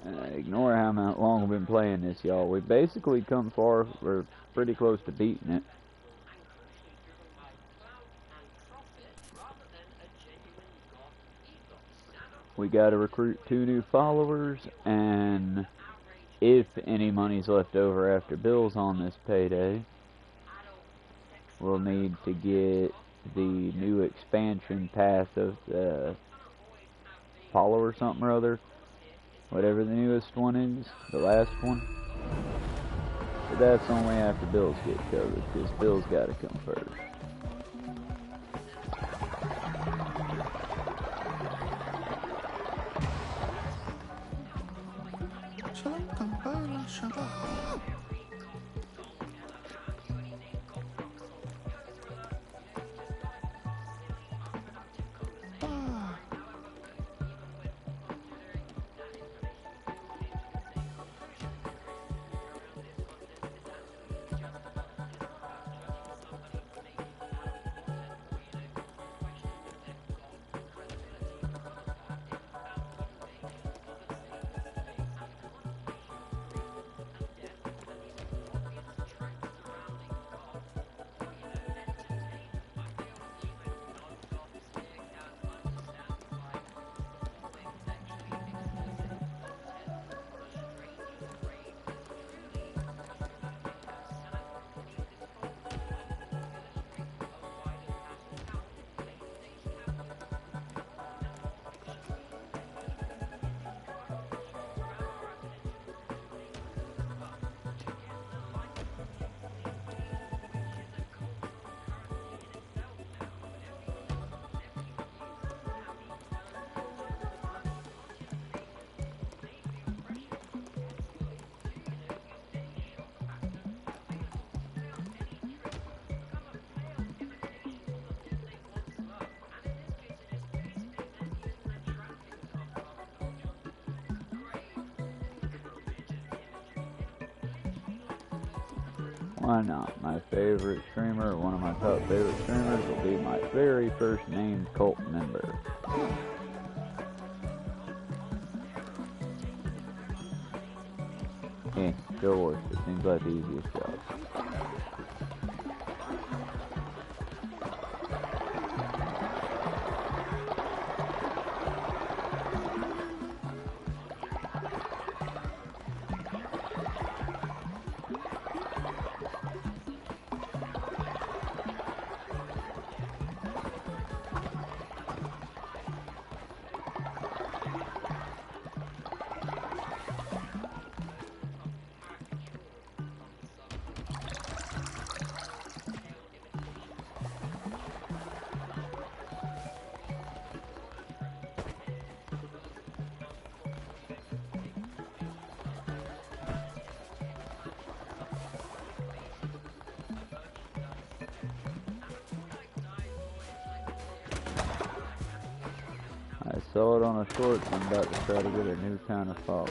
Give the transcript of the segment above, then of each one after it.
Ignore how long we've been playing this, y'all. We've basically come far. We're pretty close to beating it. We gotta recruit 2 new followers, and if any money's left over after bills on this payday, we'll need to get the new expansion pass of the Apollo or something or other. Whatever the newest one is, the last one. But that's only after bills get covered, because bills gotta come first. Why not? My favorite streamer, one of my top favorite streamers, will be my very first named cult member. Eh, go work. It seems like the easiest job. I saw it on a short, so I'm about to try to get a new kind of follower.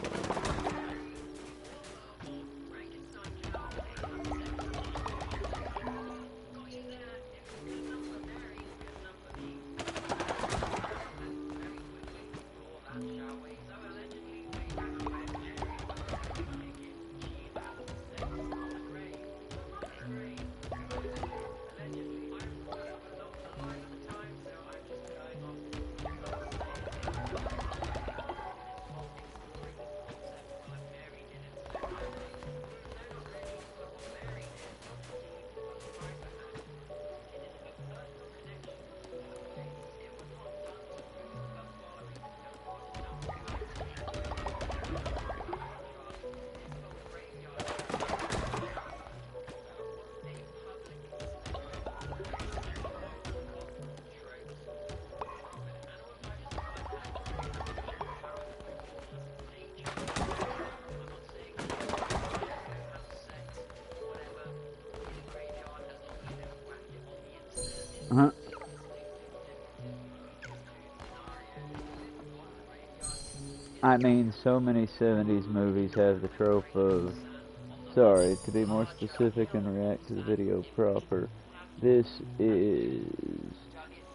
I mean, so many 70s movies have the trope of, sorry, to be more specific and react to the video proper, this is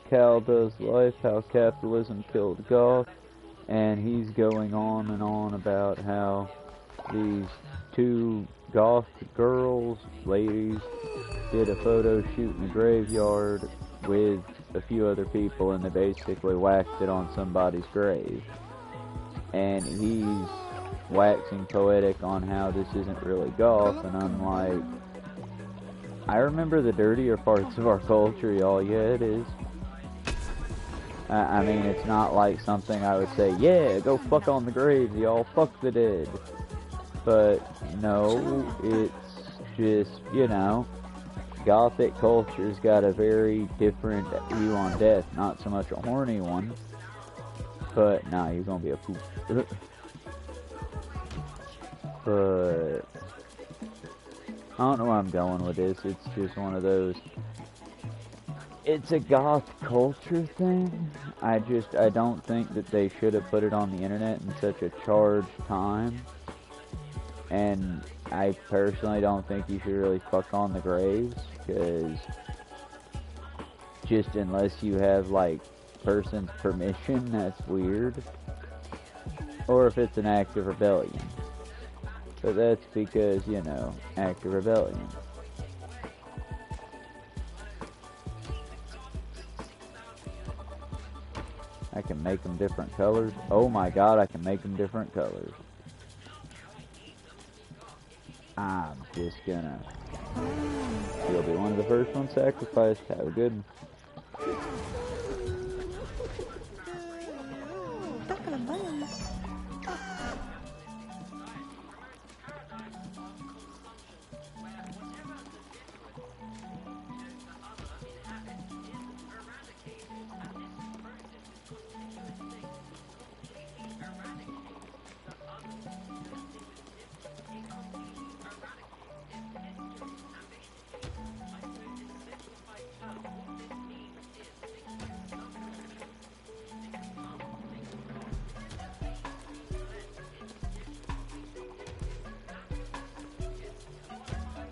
Cal Does Life, How Capitalism Killed Golf, and he's going on and on about how these two goth girls, ladies, did a photo shoot in a graveyard with a few other people, and they basically waxed it on somebody's grave. And he's waxing poetic on how this isn't really goth, and I'm like, I remember the dirtier parts of our culture, y'all. Yeah, it is. I mean, it's not like something I would say, yeah, go fuck on the graves, y'all, fuck the dead. But, no, it's just, you know, Gothic culture's got a very different view on death. Not so much a horny one, but, nah, you're gonna be a poop. But, I don't know where I'm going with this. It's just one of those, it's a goth culture thing. I don't think that they should have put it on the internet in such a charged time. And I personally don't think you should really fuck on the graves, because just unless you have, like, person's permission, that's weird. Or if it's an act of rebellion. But that's because, you know, act of rebellion. I can make them different colors. Oh my god, I can make them different colors. I'm just gonna... You'll be one of the first ones sacrificed. Have a good one.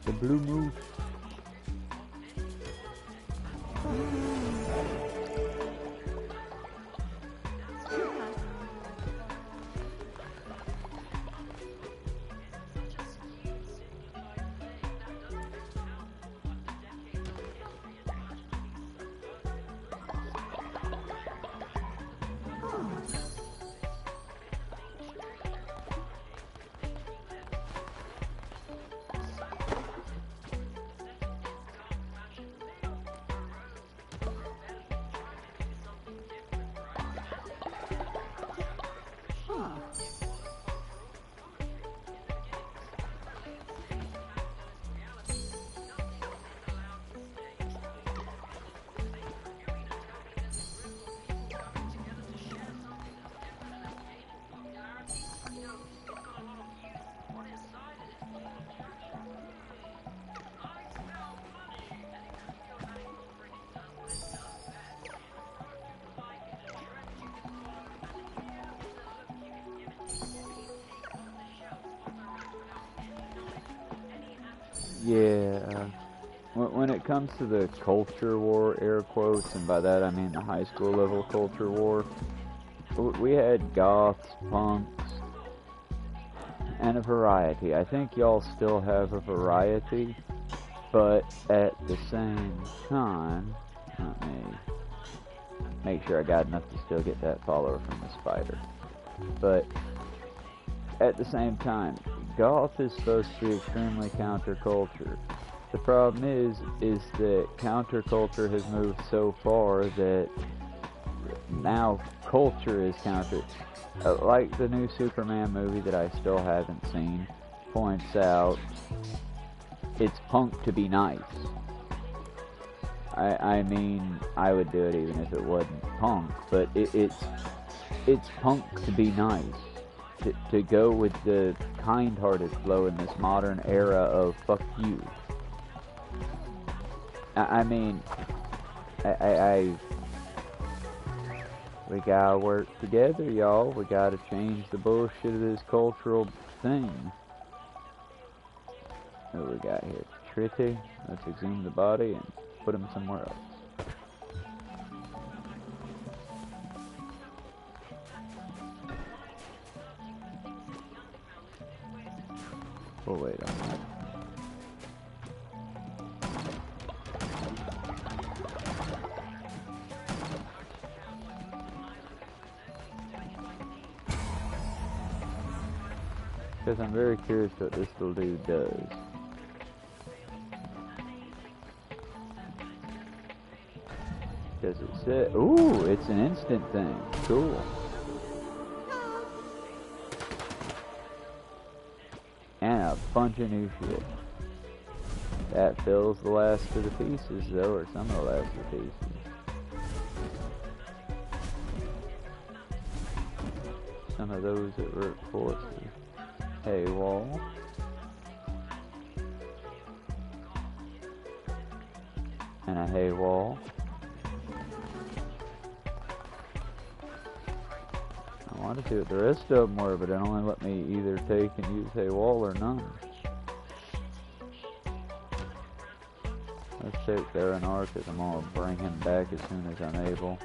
The blue moose. Yeah, when it comes to the culture war, air quotes, and by that I mean the high school level culture war, we had goths, punks, and a variety. I think y'all still have a variety, but at the same time, let me make sure I got enough to still get that follower from the spider. But at the same time, goth is supposed to be extremely counterculture. The problem is that counterculture has moved so far that now culture is counter. Like the new Superman movie that I still haven't seen points out, it's punk to be nice. I mean, I would do it even if it wasn't punk, but it's punk to be nice. To go with the kind-hearted flow in this modern era of fuck you. I mean, we gotta work together, y'all. We gotta change the bullshit of this cultural thing. What we got here? Tritty. Let's exhume the body and put him somewhere else. We'll wait on that. Because I'm very curious what this little dude does. Does it say? Ooh, it's an instant thing. Cool. And a bunch of new shit. That fills the last of the pieces, though, or some of the last of the pieces. Some of those that were, of course, hay wall. And a hay wall. I wanted to see what the rest of them were, but it only let me either take and use hay wall or none. Let's take there an arc, because I'm gonna bring him back as soon as I'm able.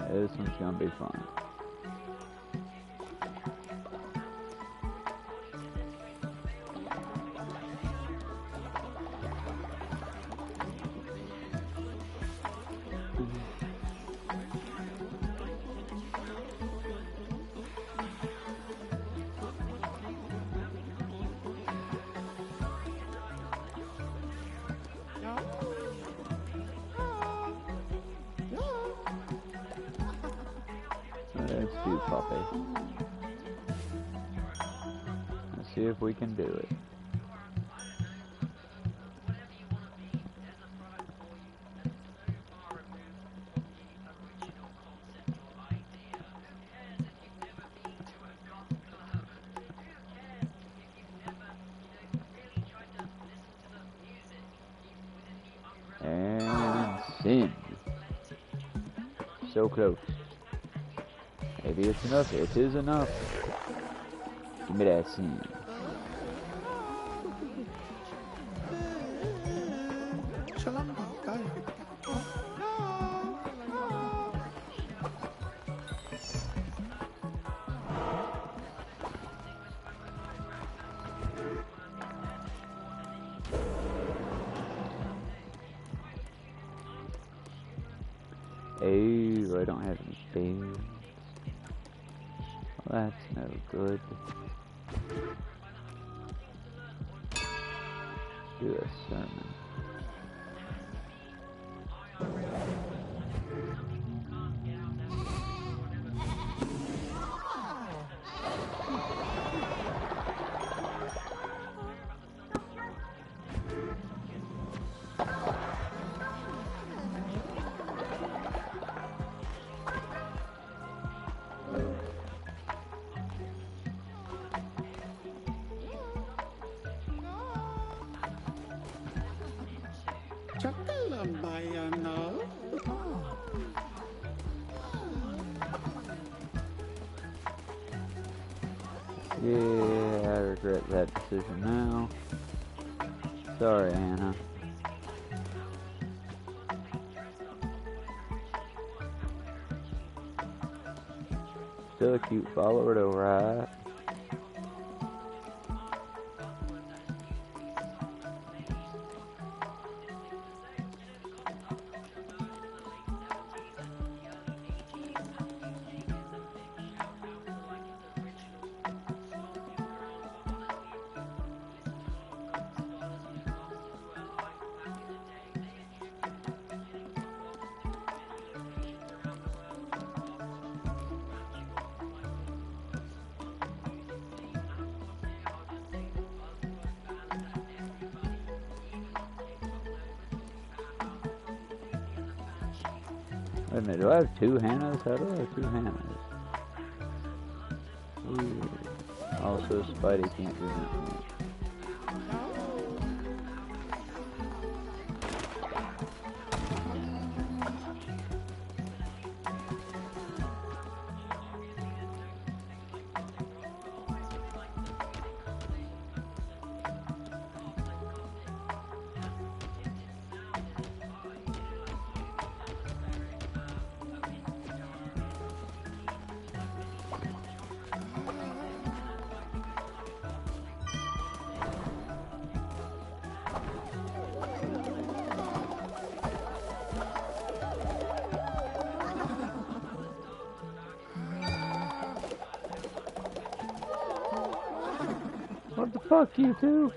This one's gonna be fun. Let's do puppy. Let's see if we can do it. And sin. So close. Maybe it's enough. It is enough. Give me that scene. Oh, I don't have any spades. Well, that's no good. Do a sermon. Yeah, I regret that decision now. Sorry, Anna. Still a cute follower though, right? Wait a minute, do I have two Hannahs? How do I have two Hannahs? Weird. Also, Spidey can't do that. What the fuck, you two?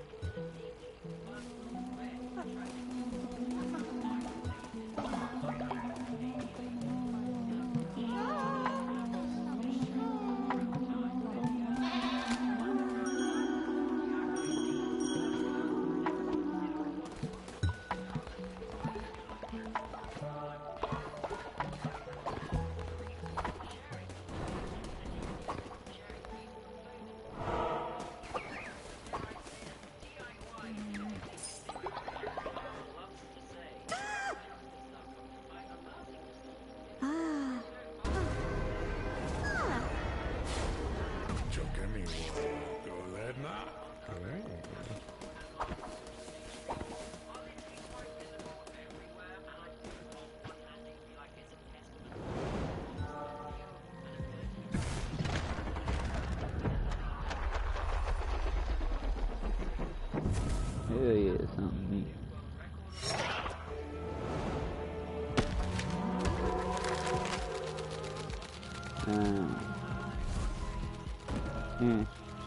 Hell yeah, something neat.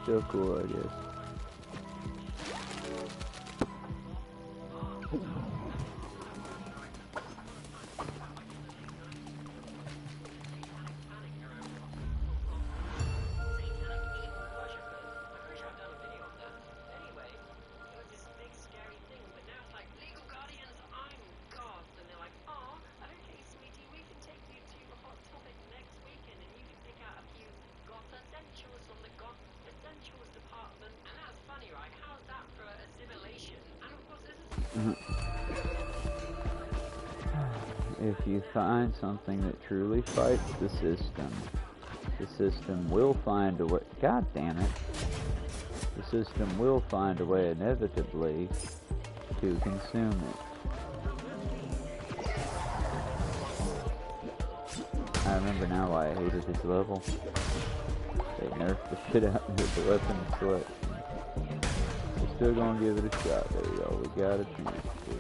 Still cool, I guess. If you find something that truly fights the system will find a way. God damn it. The system will find a way inevitably to consume it. I remember now why I hated this level. They nerfed the shit out of the weapon selection. We're still gonna give it a shot, there we go. We got a chance to.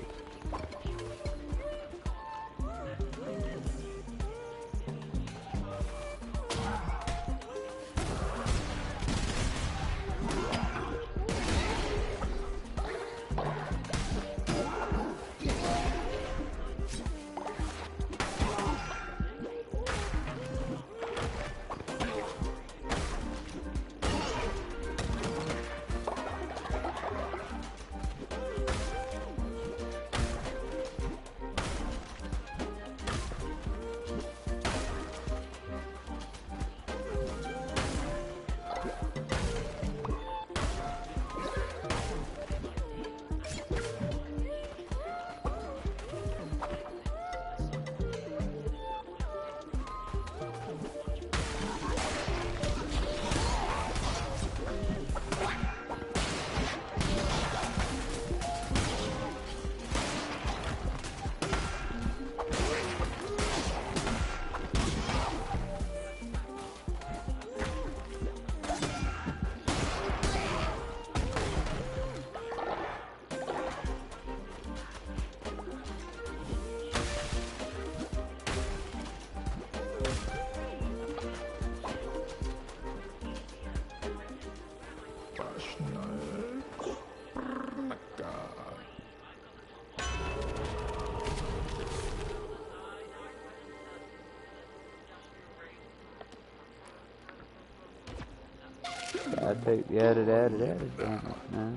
I take the added damage now.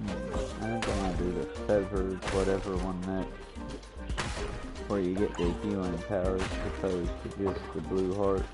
I think I'm gonna do the feathered whatever one next, where you get the healing powers opposed to just the blue heart.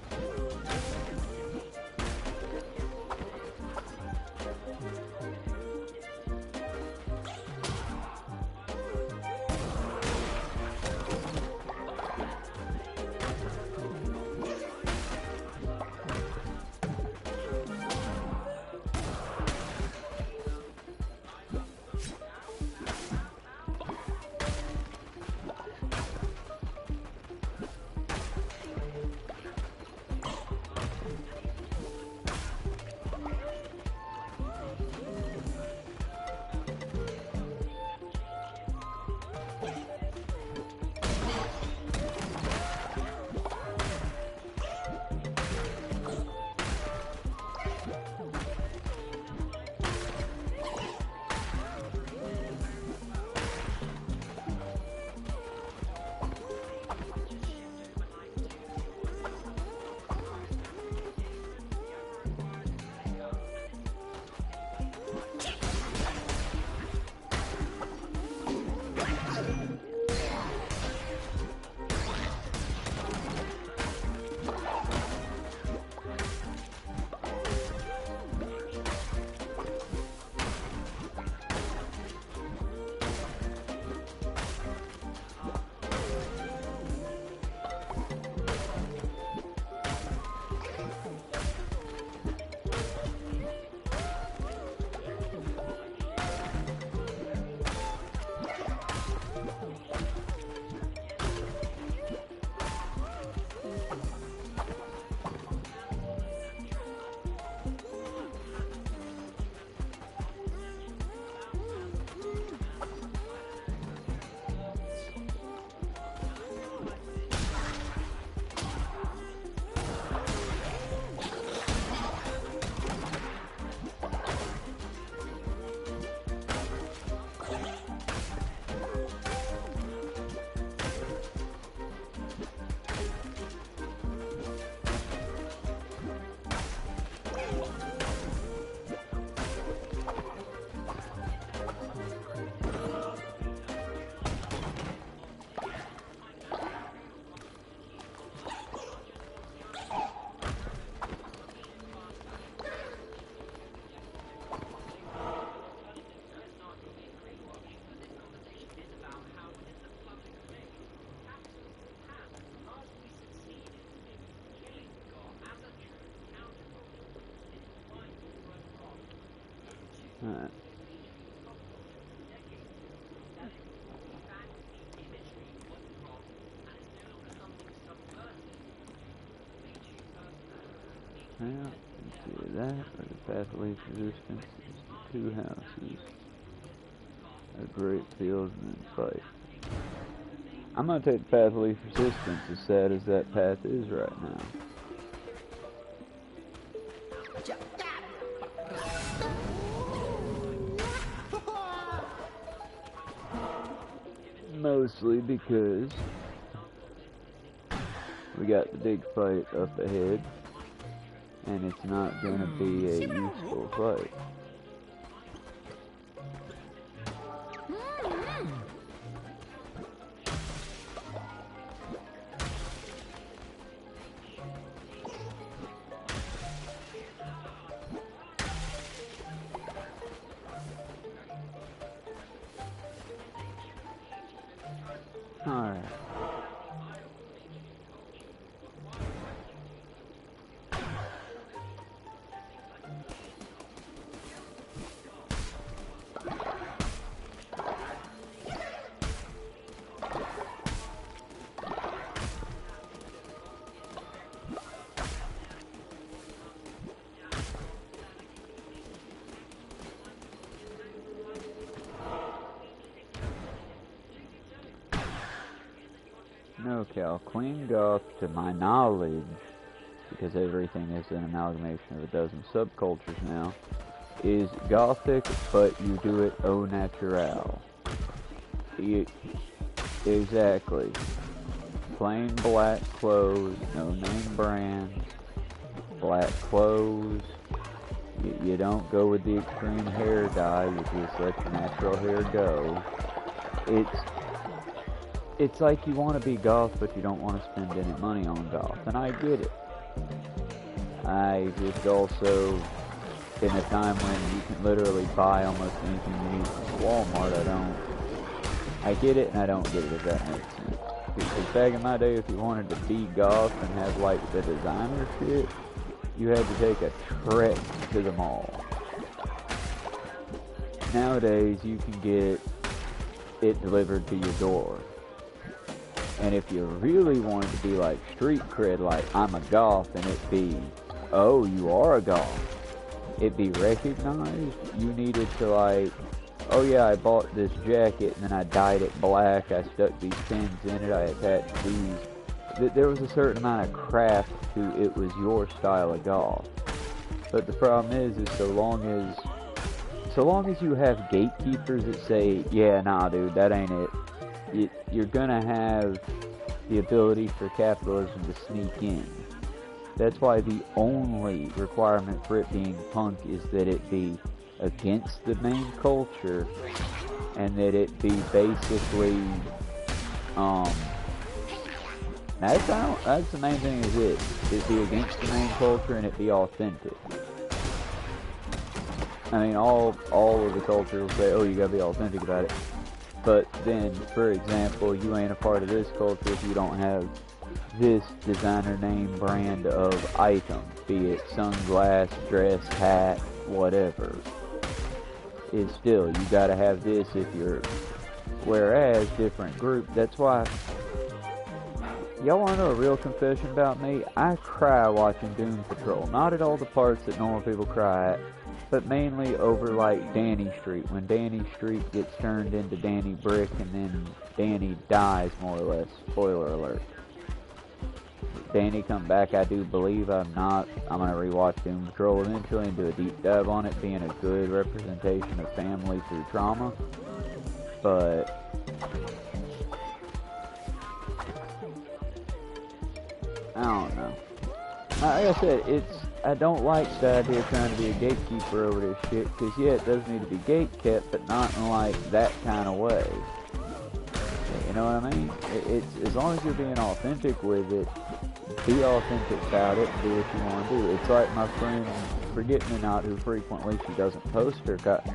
Alright. Well, let's do that, or the path of least resistance is the 2 houses, a great field, and then fight. I'm gonna take the path of least resistance, as sad as that path is right now. Mostly because we got the big fight up ahead, and it's not gonna be a useful fight. Alright. No, Cal. Clean goth, to my knowledge, because everything is an amalgamation of a dozen subcultures now, is gothic, but you do it au naturel. Exactly. Plain black clothes, no name brands, black clothes. You don't go with the extreme hair dye, you just let your natural hair go. It's like you want to be goth, but you don't want to spend any money on goth, and I get it. I just also, in a time when you can literally buy almost anything you need from Walmart, I get it and I don't get it, if that makes sense. Because back in my day, if you wanted to be goth and have like the designer shit, you had to take a trek to the mall. Nowadays, you can get it delivered to your door. And if you really wanted to be like street cred, like I'm a goth, and it be, oh, you are a goth, it be recognized, you needed to like, oh yeah, I bought this jacket and then I dyed it black, I stuck these pins in it, I attached these. There was a certain amount of craft to it was your style of goth. But the problem is so long as you have gatekeepers that say, yeah, nah dude, that ain't it, you're gonna have the ability for capitalism to sneak in. That's why the only requirement for it being punk is that it be against the main culture, and that it be basically, that's the main thing is it be against the main culture and it be authentic. I mean, all of the culture will say, oh, you gotta be authentic about it. But then, for example, you ain't a part of this culture if you don't have this designer name brand of item, be it sunglass, dress, hat, whatever. It's still, you gotta have this if you're, whereas different group, that's why, y'all wanna know a real confession about me? I cry watching Doom Patrol, not at all the parts that normal people cry at, but mainly over like Danny Street, when Danny Street gets turned into Danny Brick and then Danny dies, more or less. Spoiler alert. Danny come back, I do believe. I'm gonna rewatch Doom Patrol eventually and do a deep dive on it, being a good representation of family through trauma. But I don't know. Like I said, I don't like the idea of trying to be a gatekeeper over this shit, because yeah, it does need to be gatekept, but not in like that kind of way. You know what I mean? It's as long as you're being authentic with it, be authentic about it, and do what you want to do. It's like my friend Forget Me Not, who frequently, she doesn't post her cut.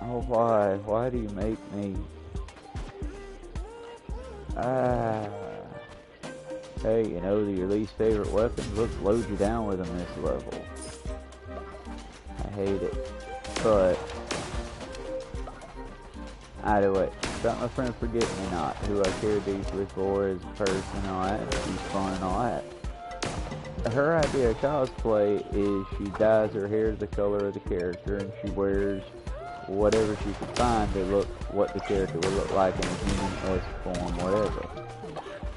Oh, why do you make me? Hey, you know your least favorite weapons? Let's load you down with them this level. I hate it. But either way, got my friend Forget Me Not, who I care deeply for as a person and all that, and she's fun and all that. Her idea of cosplay is she dyes her hair the color of the character, and she wears whatever she can find to look what the character would look like in a human-esque form, whatever.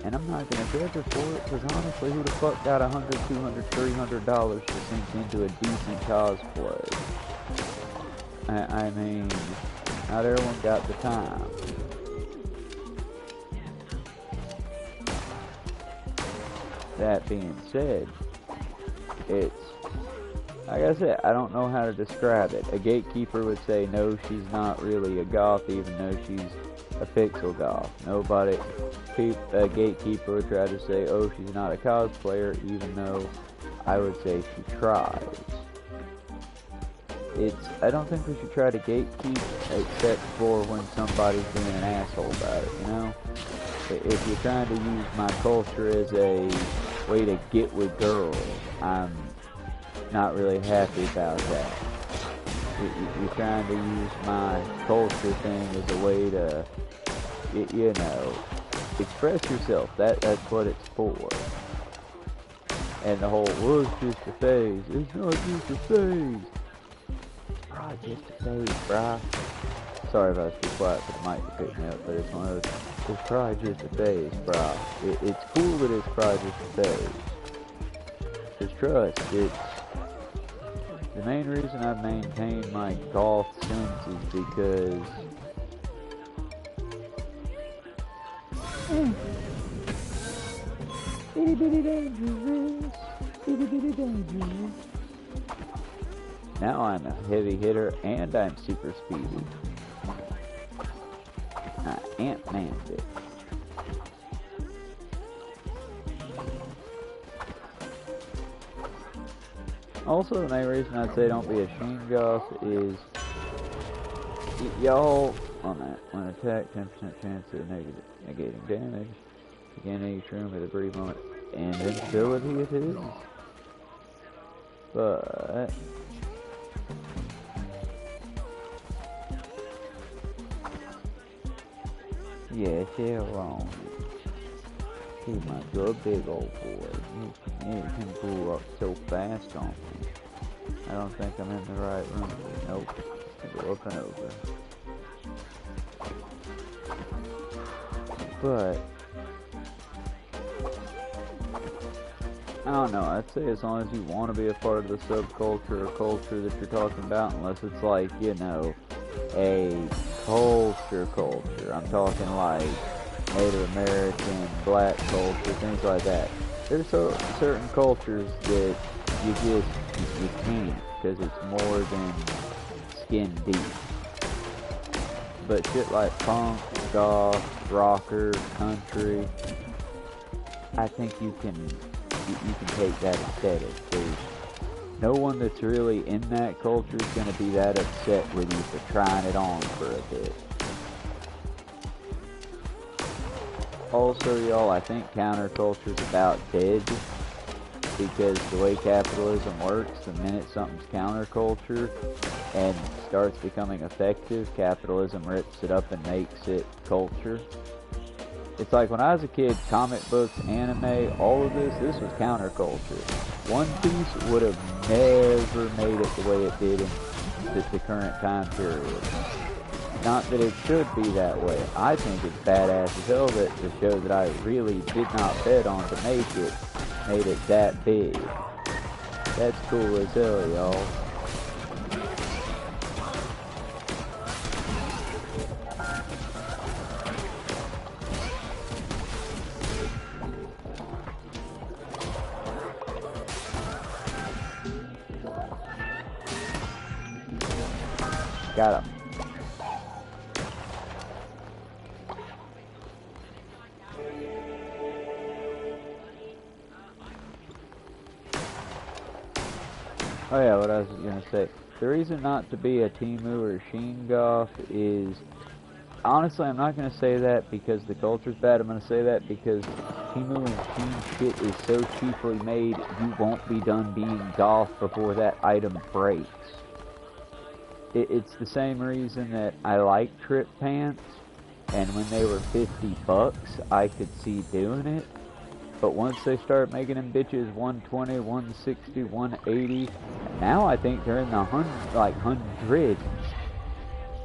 And I'm not going to judge her for it, because honestly, who the fuck got $100, $200, $300 to sink into a decent cosplay? I mean, not everyone got the time. That being said, it's, like I said, I don't know how to describe it. A gatekeeper would say, no, she's not really a goth, even though she's a pixel goth. A gatekeeper would try to say, oh, she's not a cosplayer, even though I would say she tries. I don't think we should try to gatekeep except for when somebody's being an asshole about it, you know? If you're trying to use my culture as a way to get with girls, I'm not really happy about that. You're trying to use my culture thing as a way to, you know, express yourself. That's what it's for. And the whole, well, it's just a phase. It's not just a phase. Bro, just a phase, brah. Sorry if I was too quiet for the mic to pick me up, but it's one of those, it's probably just a phase, brah. It's cool that it's probably just a phase. Just trust, it's... The main reason I've maintained my golf sense is because... Itty bitty dangerous. Itty bitty dangerous. Now I'm a heavy hitter and I'm super speedy. Ant-Man'd it. Also, the main reason I'd say don't be a sheen goth is y'all on that when attacked 10% chance of negating damage. Again, each room at a brief moment and invincibility it is. But yeah, they're wrong. He might go a big old boy. You can grow up so fast on me. I don't think I'm in the right room. Nope. I go up and over. But I don't know, I'd say as long as you want to be a part of the subculture or culture that you're talking about, unless it's like, you know, a culture. I'm talking like Native American, black culture, things like that. There's certain cultures that you can't, because it's more than skin deep. But shit like punk, goth, rocker, country, I think you can take that aesthetic. There's no one that's really in that culture is going to be that upset with you for trying it on for a bit. Also, y'all, I think counterculture's about dead, because the way capitalism works, the minute something's counterculture and starts becoming effective, capitalism rips it up and makes it culture. It's like when I was a kid, comic books, anime, all of this was counterculture. One Piece would have never made it the way it did in the current time period. Not that it should be that way. I think it's badass as hell that the show that I really did not bet on to make it, made it that big. That's cool as hell, y'all. Got him. Oh yeah, what I was gonna say. The reason not to be a Temu or Sheen Goth is, honestly, I'm not gonna say that because the culture's bad. I'm gonna say that because Temu and Sheen shit is so cheaply made, you won't be done being goth before that item breaks. It's the same reason that I like Trip Pants, and when they were $50, I could see doing it. But once they start making them bitches 120, 160, 180, now I think they're in the hundreds.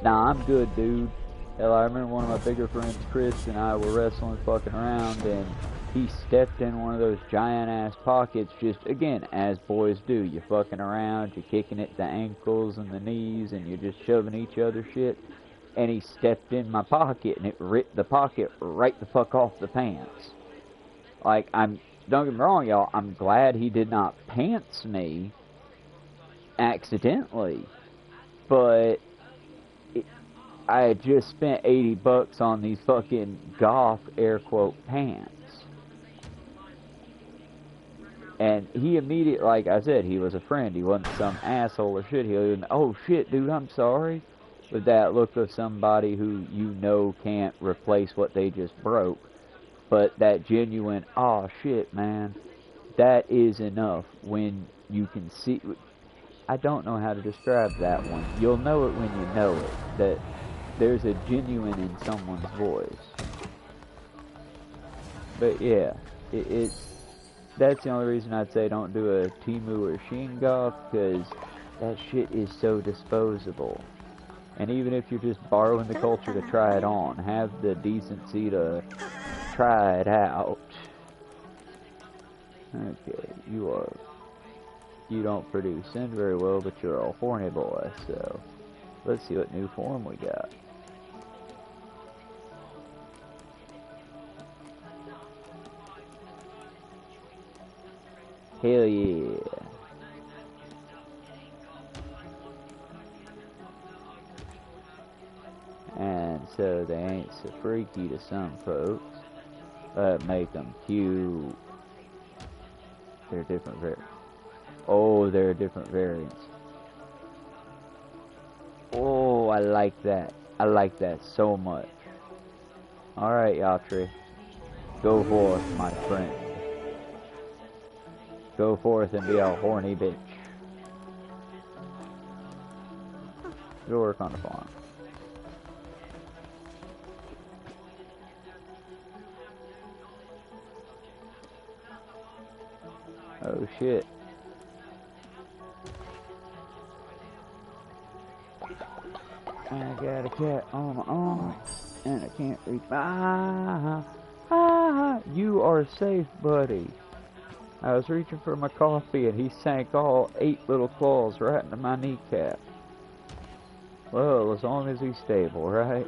Nah, I'm good, dude. Hell, I remember one of my bigger friends, Chris, and I were wrestling fucking around, and he stepped in one of those giant-ass pockets, just, again, as boys do. You're fucking around, you're kicking at the ankles and the knees, and you're just shoving each other shit. And he stepped in my pocket, and it ripped the pocket right the fuck off the pants. Like, don't get me wrong, y'all, I'm glad he did not pants me accidentally, but I had just spent $80 on these fucking goth, air quote, pants. And he immediately, like I said, he was a friend. He wasn't some asshole or shit. He was, oh shit, dude, I'm sorry. With that look of somebody who you know can't replace what they just broke. But that genuine, oh shit, man, that is enough when you can see. I don't know how to describe that one. You'll know it when you know it. That there's a genuine in someone's voice. But yeah, that's the only reason I'd say don't do a Temu or Sheen Golf, because that shit is so disposable. And even if you're just borrowing the culture to try it on, have the decency to try it out. Okay, you don't produce sin very well, but you're a horny boy, so let's see what new form we got. Hell yeah. And so they ain't so freaky to some folks, but make them cute. They're different they're different variants. Oh, I like that. I like that so much. Alright, Yatri. Go forth, my friend. Go forth and be a horny bitch. Go work on the farm. Oh shit. I got a cat on my arm and I can't reach my you are safe, buddy. I was reaching for my coffee and he sank all 8 little claws right into my kneecap. Well, as long as he's stable, right?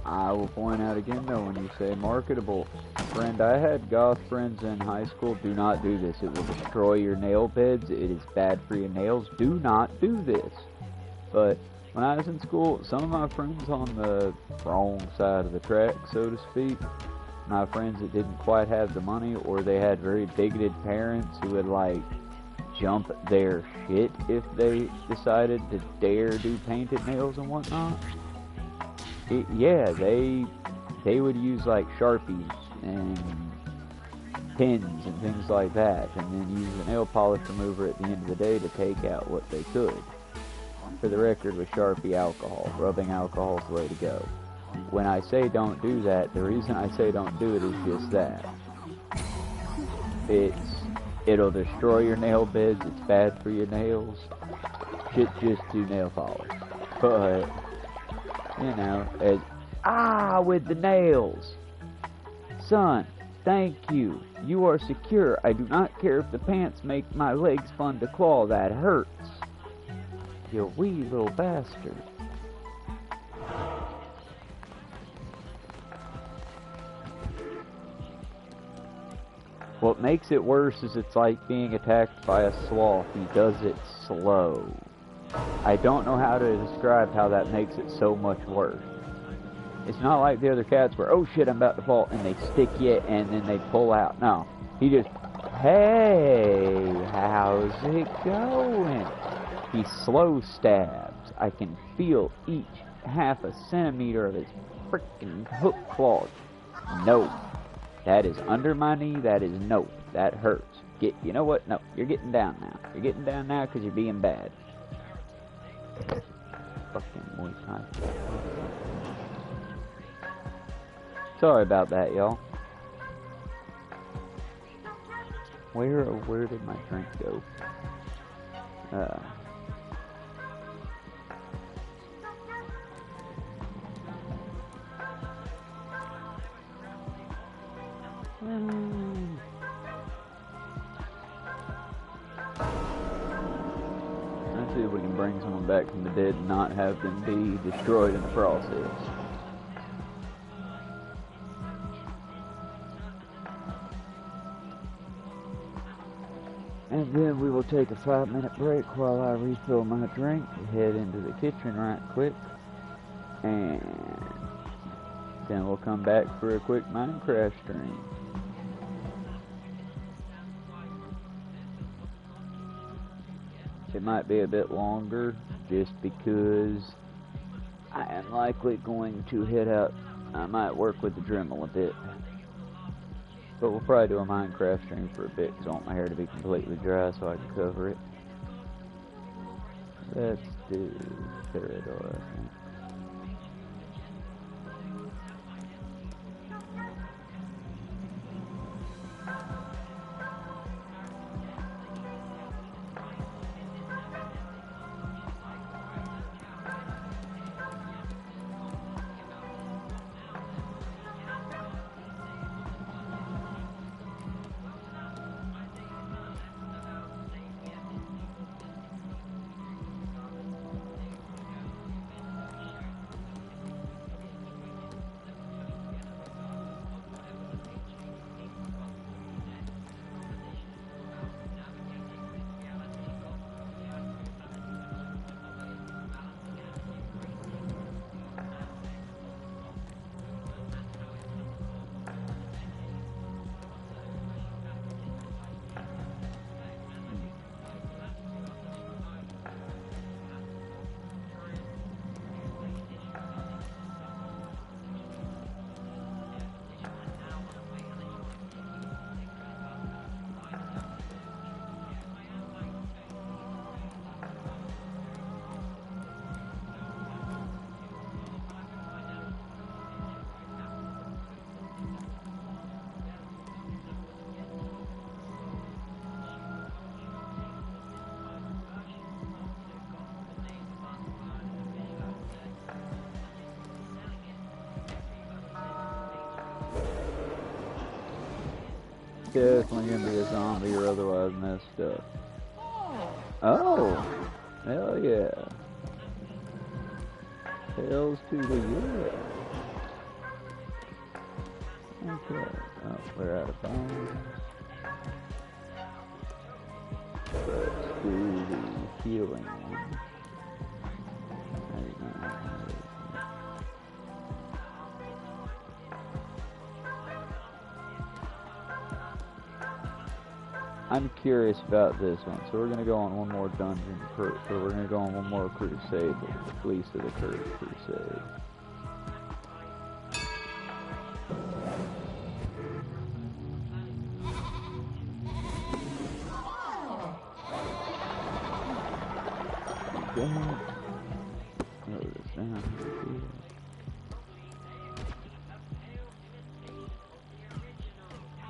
I will point out again though, when you say marketable, friend, I had goth friends in high school. Do not do this. It will destroy your nail beds. It is bad for your nails. Do not do this. But when I was in school, some of my friends on the wrong side of the track, so to speak, my friends that didn't quite have the money, or they had very bigoted parents who would like jump their shit if they decided to dare do painted nails and whatnot. Yeah, they would use like Sharpies and pins and things like that, and then use a nail polish remover at the end of the day to take out what they could. For the record, with Sharpie alcohol, rubbing alcohol is the way to go. When I say don't do that, the reason I say don't do it is just that. It'll destroy your nail beds, it's bad for your nails. Just do nail polish. But you know, with the nails. Son, thank you. You are secure. I do not care if the pants make my legs fun to claw. That hurts. You wee little bastard. What makes it worse is it's like being attacked by a sloth. He does it slow. I don't know how to describe how that makes it so much worse. It's not like the other cats where, oh shit, I'm about to fall, and they stick you and then they pull out. No, he just, hey, how's it going? He slow stabs. I can feel each half a centimeter of his freaking hook claws. No, that is under my knee. That is no, that hurts. You know what? No, you're getting down now. You're getting down now because you're being bad. Fucking moist knife. Sorry about that, y'all. Where did my drink go? Let's see if we can bring someone back from the dead and not have them be destroyed in the process. And then we will take a 5-minute break while I refill my drink, head into the kitchen right quick, and then we'll come back for a quick Minecraft stream. It might be a bit longer just because I am likely going to head out. I might work with the Dremel a bit. But we'll probably do a Minecraft stream for a bit because I want my hair to be completely dry so I can cover it. Let's do Parador, I think. Definitely gonna be a zombie or otherwise messed up. Oh! Hell yeah. Hells to the yeah. Okay. Oh, we're out of bounds. Let's do the healing one. I'm curious about this one, so we're gonna go on one more dungeon, or we're gonna go on one more crusade, the Fleece of the Curse crusade.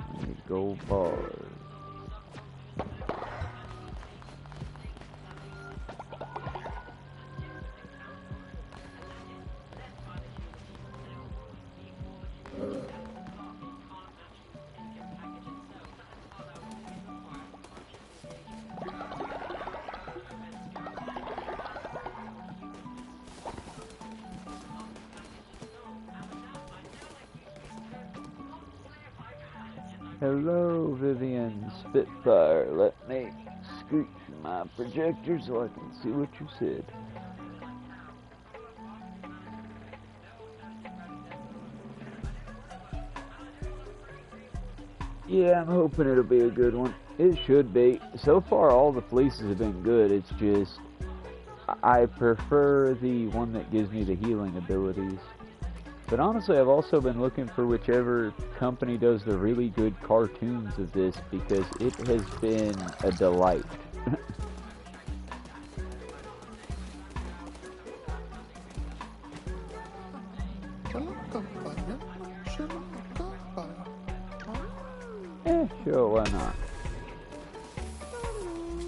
I need gold bars. Hello, Vivian Spitfire. Let me scooch my projector so I can see what you said. Yeah, I'm hoping it'll be a good one. It should be. So far, all the fleeces have been good. It's just, I prefer the one that gives me the healing abilities. But honestly, I've also been looking for whichever company does the really good cartoons of this, because it has been a delight. Sure, why not?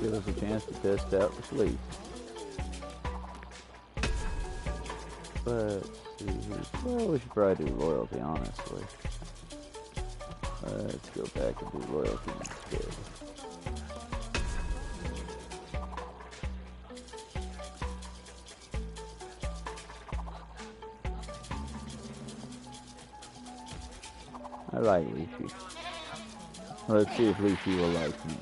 Give us a chance to test out the sleep. Let's see here. Well, we should probably do loyalty, honestly. Let's go back and do loyalty instead. I like Leafy. Let's see if Leafy will like me.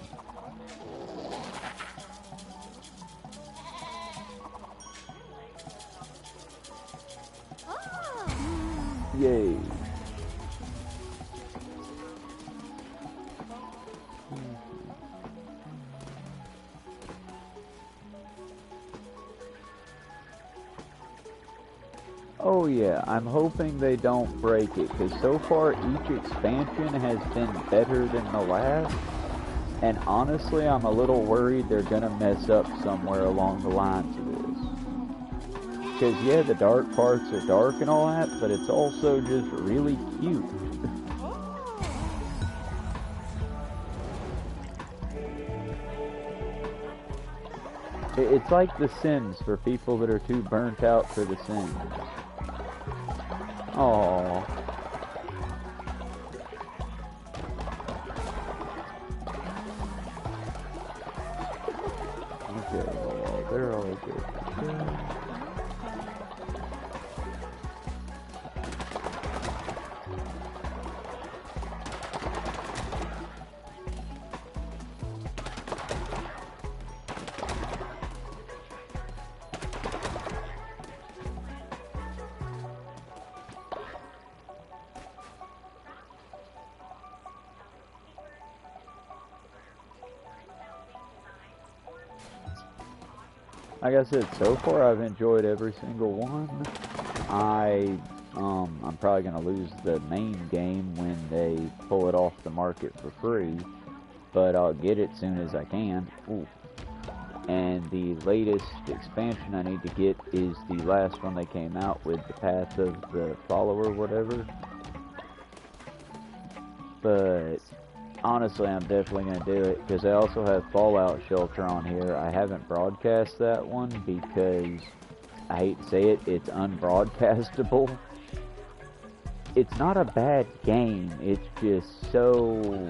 Yay. Oh yeah, I'm hoping they don't break it, because so far each expansion has been better than the last, and honestly I'm a little worried they're gonna mess up somewhere along the lines of this. Because yeah, the dark parts are dark and all that, but it's also just really cute. It's like The Sims for people that are too burnt out for The Sims. Aww. Okay, well, they're all good. Like I said, so far I've enjoyed every single one. I'm probably gonna lose the main game when they pull it off the market for free, but I'll get it soon as I can. Ooh. And the latest expansion I need to get is the last one they came out with, the Path of the Follower, whatever. But honestly, I'm definitely going to do it, because I also have Fallout Shelter on here. I haven't broadcast that one because, I hate to say it, it's unbroadcastable. It's not a bad game, it's just so...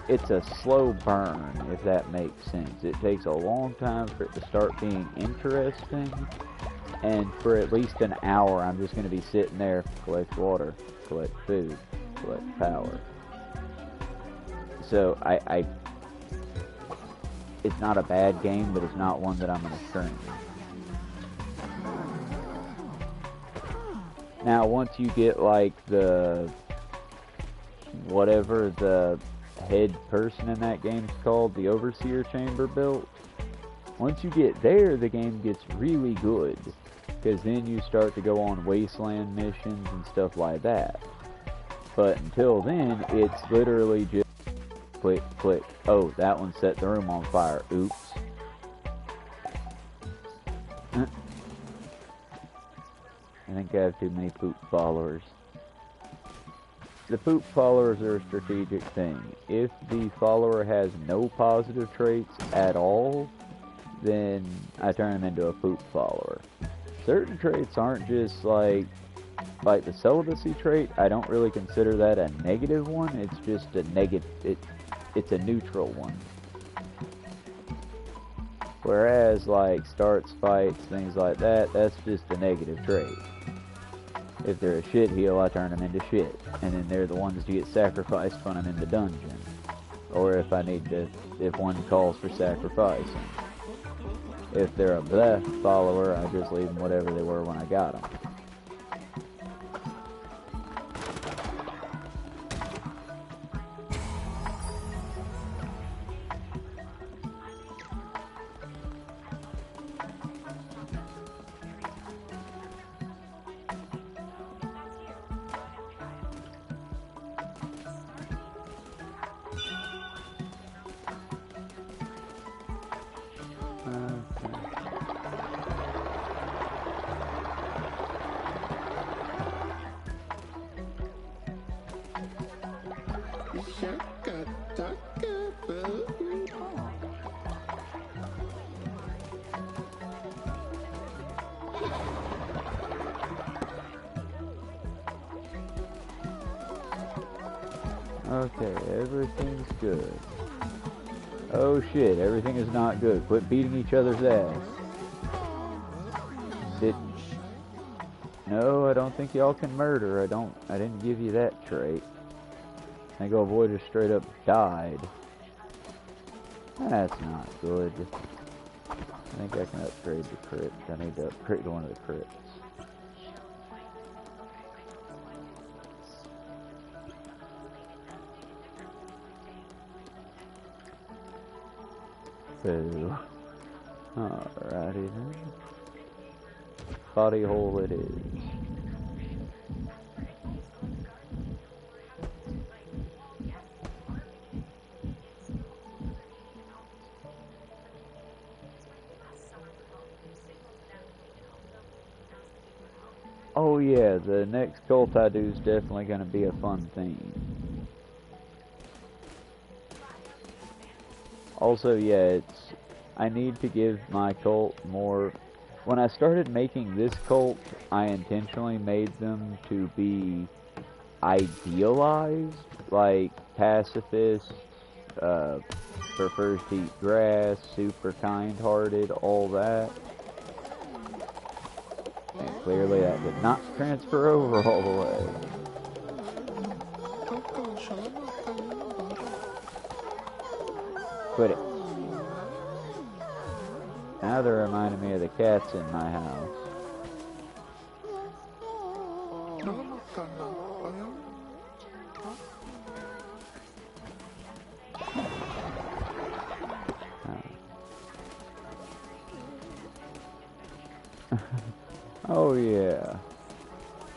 It's a slow burn, if that makes sense. It takes a long time for it to start being interesting, and for at least an hour I'm just going to be sitting there, collect water, collect food, collect power. So, it's not a bad game, but it's not one that I'm going to stream. Now, once you get, like, whatever the head person in that game's called, the Overseer Chamber built, once you get there, the game gets really good, because then you start to go on wasteland missions and stuff like that. But until then, it's literally just click, click. Oh, that one set the room on fire. Oops. I think I have too many poop followers. The poop followers are a strategic thing. If the follower has no positive traits at all, then I turn them into a poop follower. Certain traits aren't just like the celibacy trait. I don't really consider that a negative one. It's just a negative. It's a neutral one. Whereas like starts fights, things like that, that's just a negative trait. If they're a shitheel, I turn them into shit. And then they're the ones to get sacrificed when I'm in the dungeon. Or if I need to, if one calls for sacrificing. If they're a bleh follower, I just leave them whatever they were when I got them. Okay, everything's good. Oh shit, everything is not good. Quit beating each other's ass. No, I don't think y'all can murder. I didn't give you that trait. I think old boy just straight up died. That's not good. I think I can upgrade the crit. I need to upgrade one of the crits. Boo. Alrighty then. Body hole it is. Oh yeah, the next cult I do is definitely going to be a fun theme. Also, yeah, I need to give my cult more. When I started making this cult, I intentionally made them to be idealized, like pacifist, prefers to eat grass, super kind-hearted, all that. And clearly that did not transfer over all the way. Quit it. Now they're reminding me of the cats in my house. Oh yeah.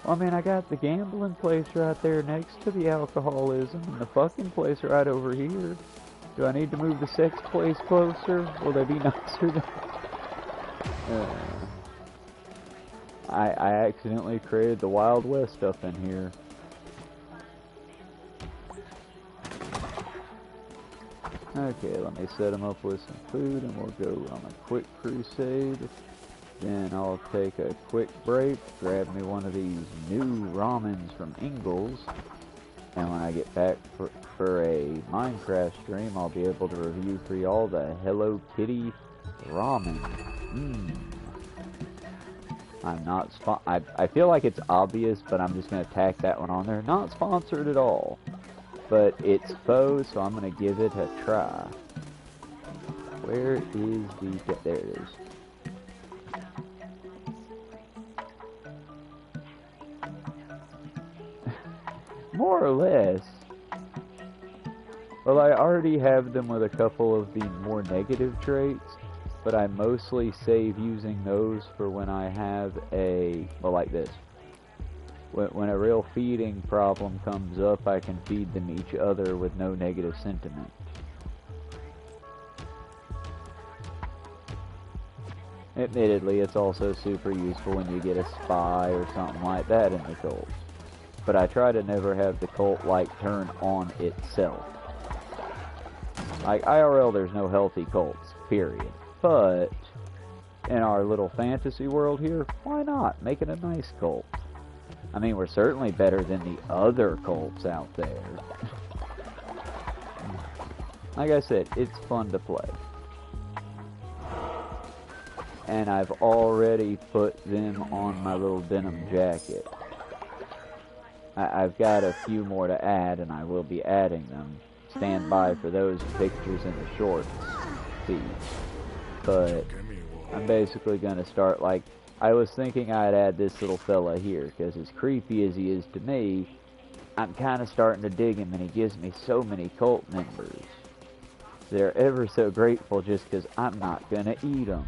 Well, I mean, I got the gambling place right there next to the alcoholism, and the fucking place right over here. Do I need to move the sex place closer? Will they be nicer than... I accidentally created the Wild West up in here. Okay, let me set them up with some food and we'll go on a quick crusade. Then I'll take a quick break, grab me one of these new ramens from Ingles, and when I get back for a Minecraft stream, I'll be able to review for y'all the Hello Kitty ramen. I'm not I feel like it's obvious, but I'm just going to tack that one on there. Not sponsored at all, but it's faux, so I'm going to give it a try. Where is the... There it is. More or less. Well, I already have them with a couple of the more negative traits, but I mostly save using those for when I have a... Well, like this. When a real feeding problem comes up, I can feed them each other with no negative sentiment. Admittedly, it's also super useful when you get a spy or something like that in the cult. But I try to never have the cult, like, turn on itself. Like, IRL, there's no healthy cults, period. But, in our little fantasy world here, why not? Make it a nice cult. I mean, we're certainly better than the other cults out there. Like I said, it's fun to play. And I've already put them on my little denim jacket. I've got a few more to add, and I will be adding them. Stand by for those pictures in the shorts feed. But I'm basically going to start, like, I was thinking I'd add this little fella here, because as creepy as he is to me, I'm kind of starting to dig him, and he gives me so many cult members. They're ever so grateful just because I'm not going to eat them.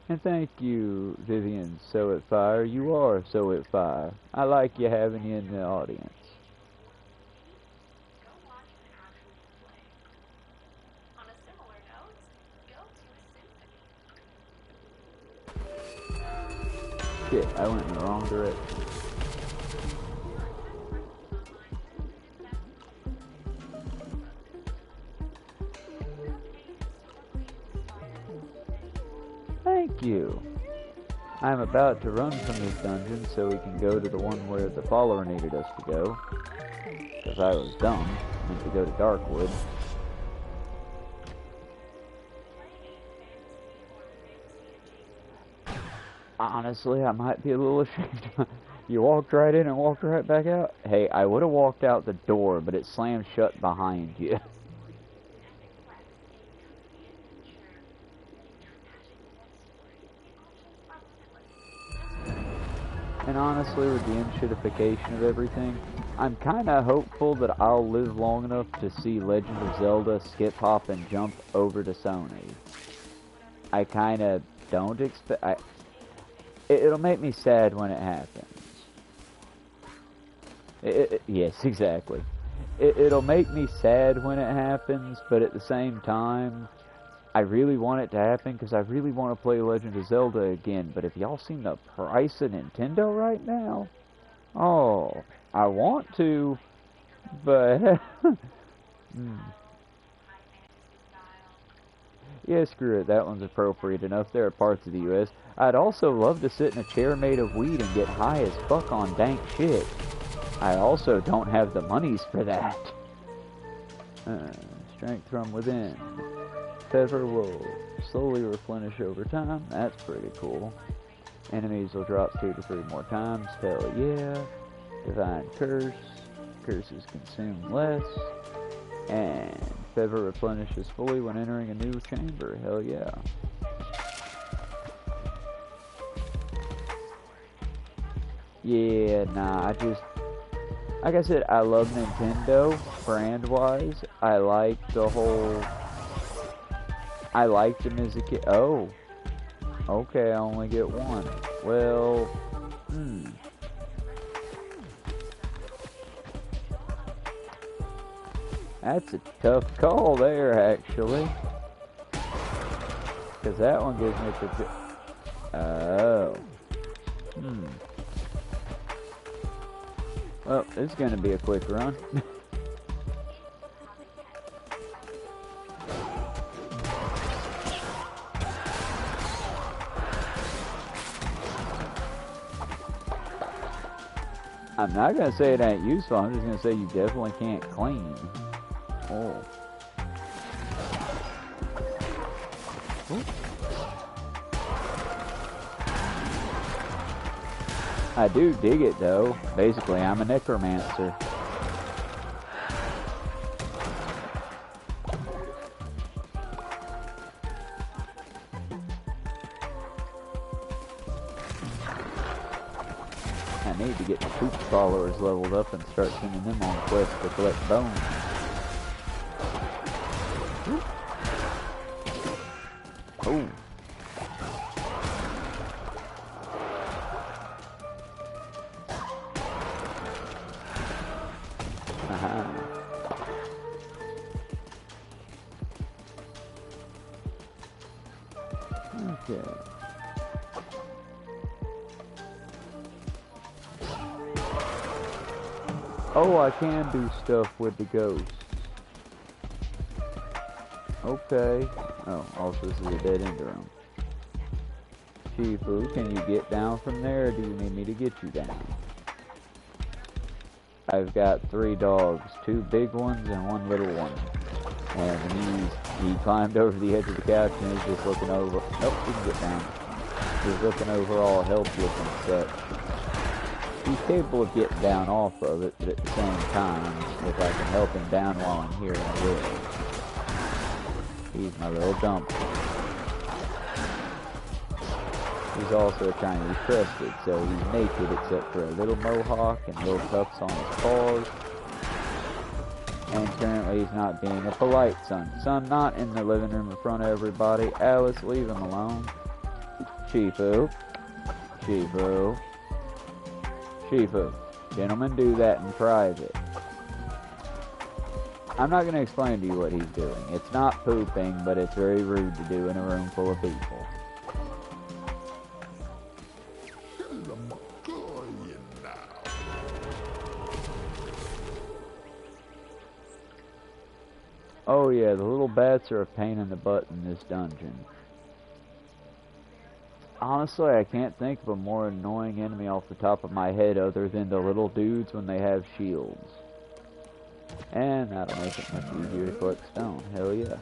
And thank you, Vivian So At Fire. You are So At Fire. I like you having you in the audience. shit, I went in the wrong direction. Thank you. I'm about to run from this dungeon so we can go to the one where the follower needed us to go. Because I was dumb, meant to go to Darkwood. Honestly, I might be a little ashamed. You walked right in and walked right back out? Hey, I would have walked out the door, but it slammed shut behind you. And honestly, with the enshittification of everything, I'm kinda hopeful that I'll live long enough to see Legend of Zelda skip, hop, and jump over to Sony. I kinda don't expect... It'll make me sad when it happens. Yes, exactly. It'll make me sad when it happens, but at the same time, I really want it to happen because I really want to play Legend of Zelda again. But if y'all seen the price of Nintendo right now, oh, I want to, but yeah, screw it. That one's appropriate enough. There are parts of the U.S. I'd also love to sit in a chair made of weed and get high as fuck on dank shit. I also don't have the monies for that. Strength from within. Feather will slowly replenish over time. That's pretty cool. Enemies will drop 2 to 3 more times. Hell yeah. Divine Curse. Curses consume less. And Feather replenishes fully when entering a new chamber. Hell yeah. Yeah, nah, like I said, I love Nintendo, brand-wise. I like the whole... I liked them as a kid. Oh. Okay, I only get one. Well, That's a tough call there, actually. Because that one gives me the... Oh. Well, this is going to be a quick run. I'm not going to say it ain't useful, I'm just going to say you definitely can't clean. Oh. Ooh. I do dig it though. Basically, I'm a necromancer. I need to get the poop followers leveled up and start sending them on quests to collect bones. Oh. Okay. Oh, I can do stuff with the ghosts. Okay. Oh, also this is a dead end room. Shifu, can you get down from there, or do you need me to get you down? I've got 3 dogs, 2 big ones and 1 little one. And he climbed over the edge of the couch and he's just looking over. Nope, he can get down. He's looking over all helpless and such. He's capable of getting down off of it, but at the same time, if I can help him down while I'm here, I will. He's my little dumpling. He's also a Chinese crested, so he's naked except for a little mohawk and little cuffs on his paws. And currently he's not being a polite son. Son, not in the living room in front of everybody. Alice, leave him alone. Shifu. Shifu. Shifu. Gentlemen do that in private. I'm not going to explain to you what he's doing. It's not pooping, but it's very rude to do in a room full of people. Oh yeah, the little bats are a pain in the butt in this dungeon. Honestly, I can't think of a more annoying enemy off the top of my head other than the little dudes when they have shields. And that'll make it much easier to collect stone. Hell yeah.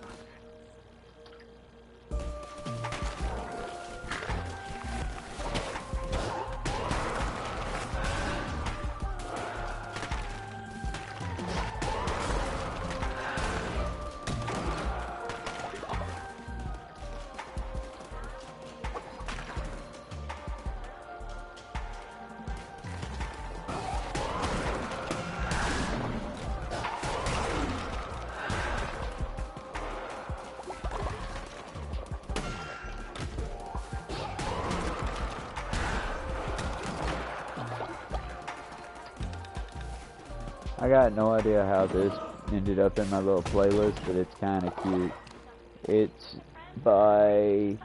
I got no idea how this ended up in my little playlist, but it's kind of cute. It's by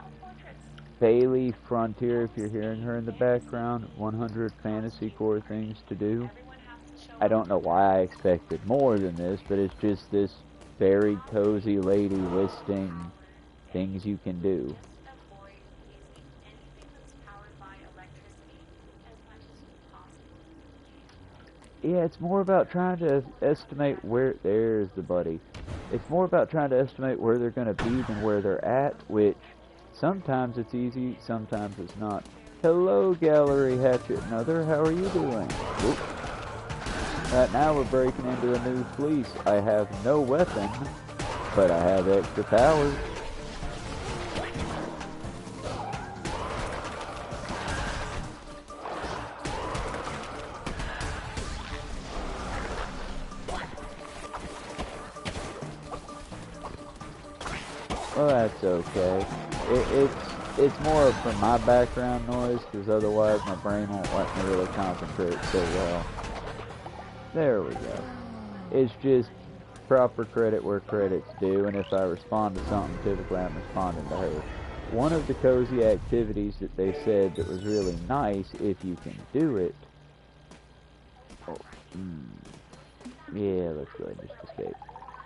Bailey Frontier, if you're hearing her in the background. 100 fantasy core things to do. I don't know why I expected more than this, but it's just this very cozy lady listing things you can do. Yeah, it's more about trying to estimate where... There's the buddy. It's more about trying to estimate where they're going to be than where they're at, which sometimes it's easy, sometimes it's not. Hello, Gallery Hatchet Another. How are you doing? Whoop. Right now we're breaking into a new fleece. I have no weapon, but I have extra powers. Well, that's okay. It's more for my background noise, because otherwise my brain won't let me really concentrate so well. There we go. It's just proper credit where credit's due, and if I respond to something, typically I'm responding to her. One of the cozy activities that they said that was really nice, if you can do it... Oh, yeah, let's go ahead and just escape.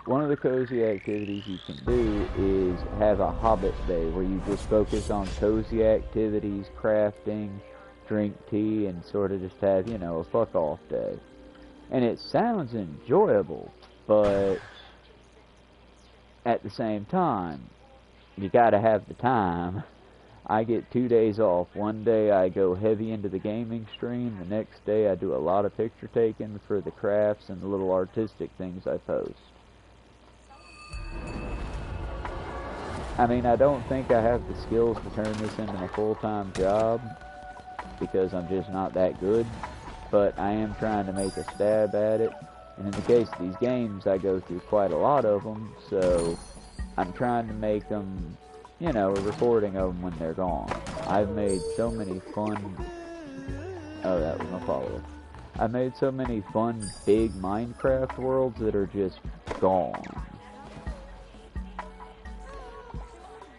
One of the cozy activities you can do is have a Hobbit day where you just focus on cozy activities, crafting, drink tea, and sort of just have, you know, a fuck off day. And it sounds enjoyable, but at the same time, you gotta have the time. I get 2 days off. One day I go heavy into the gaming stream, the next day I do a lot of picture taking for the crafts and the little artistic things I post. I mean, I don't think I have the skills to turn this into a full-time job, because I'm just not that good, but I am trying to make a stab at it, and in the case of these games, I go through quite a lot of them, so I'm trying to make them, you know, a recording of them when they're gone. I've made so many fun... Oh, that was my follow-up. I've made so many fun, big Minecraft worlds that are just gone.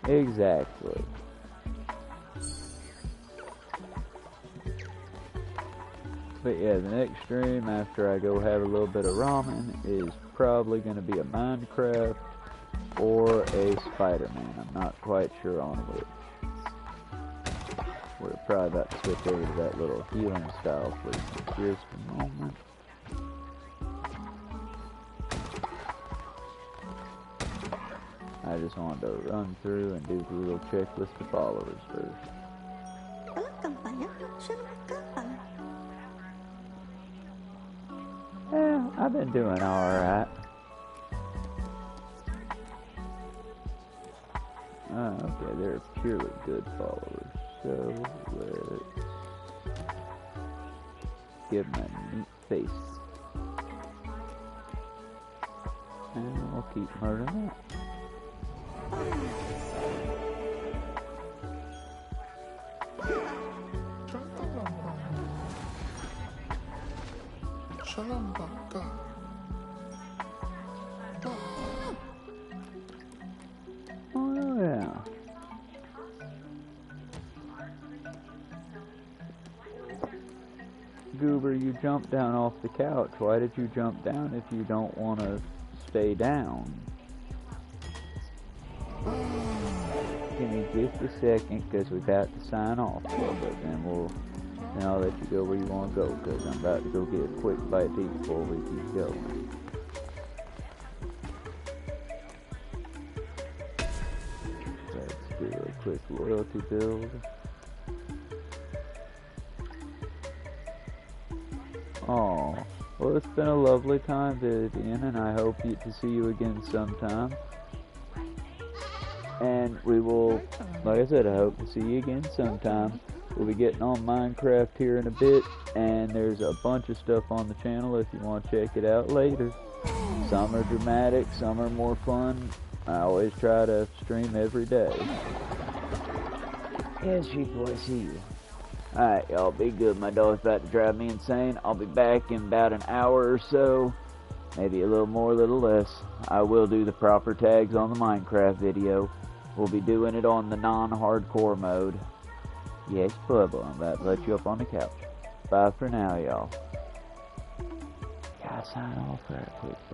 Exactly. But yeah, the next stream after I go have a little bit of ramen is probably going to be a Minecraft or a Spider-Man. I'm not quite sure on which. We're probably about to switch over to that little healing style for just a moment. I just wanted to run through and do the little checklist of followers first. Yeah, I've been doing alright. Okay, they're purely good followers, so let's give them a neat face. And we'll keep murdering that. Oh yeah. Goober, you jumped down off the couch. Why did you jump down if you don't want to stay down? Give me just a second, because we've got to sign off a little bit, then I'll let you go where you want to go, because I'm about to go get a quick bite to eat before we keep going. Let's do a quick loyalty build. Oh, well, it's been a lovely time, Vivian, and I hope to see you again sometime. And we will, like I said, I hope to see you again sometime. We'll be getting on Minecraft here in a bit, and there's a bunch of stuff on the channel if you want to check it out later. Some are dramatic, some are more fun. I always try to stream every day. Yes, people, I see you. Alright, y'all, be good. My dog's about to drive me insane. I'll be back in about an hour or so. Maybe a little more, a little less. I will do the proper tags on the Minecraft video. We'll be doing it on the non-hardcore mode. Yes, Bubba, I'm about to let you up on the couch. Bye for now, y'all. Gotta sign off right quick.